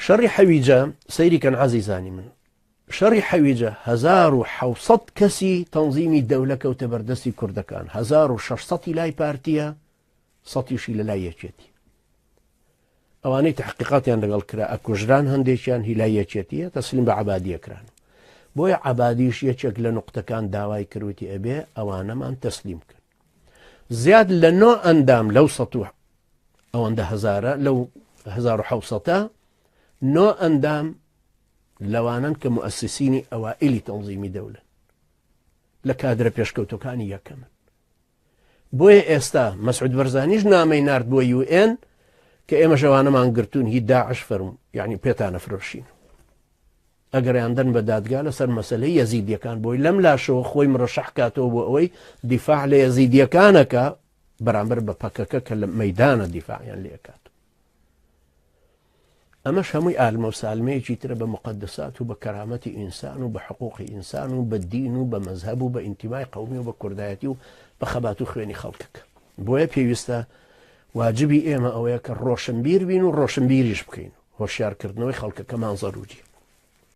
شەڕی حەویجە سەیریکەن عەزیزانی من، شەڕی حەویجە 1600 کەسی تەنزیمی دەولە کەوتە بەردەستی کوردەکان، 1600 لای پارتیە، 100یشی لە لای یەکێتی. ئەوانەی تحقیقاتیان لەگەڵ کرا ئەکوژران هەندێکیان هیلای یەکێتیە تەسلیم بە عەبادیەکران. بۆیە عەبادیش یەکێک لە نوقتەکان داوای کردوتی ئەبێ ئەوانەمان تەسلیم کرد. زیاد لە 9 ئەندام لەو 100 ئەوەندە هەزارە لەو 1700 9 ئەندام لەوانن کە مؤسسینی ئەوائلی تەنزیمی دەولە لە کادرە پێشکەوتەکانی یەکەمن. بۆیە ئێستا مەسعود بەرزانیش نامەی نارد بۆ UN کە ئێمە شەوانەمان گرتوون هی داعش فەرموو، یعنی پێتانە فرۆشین. ئەگەڕیاندن بە دادگا لەسەر مەسەلەی یەزیدیەکان بۆی لەم لاشەوە خۆی مرەشەح کاتەوە بۆ ئەوەی دیفاع لە یەزیدیەکانەکە بەرامبەر بە پەکەکە کە لە مەیدانە دیفاعیان لێکات. ئەمەش هەمووی ئالمە و سالمەیەکی ترە بە مقدسات و بە کەرامەتی ئینسان و بە حقوقی ئینسان و بە دین و بە مەزهەب و بە ئینتیمای قەومی و بە کوردایەتی و بە خەبات و خوێنی خەڵکەکە. بۆیە پێویستە واجبی ئێمە ئەوەیە کە ڕۆشنبیر بین و ڕۆشنبیریش بکەین. هۆشیارکردنەوەی خەڵکەکەمان زەروری.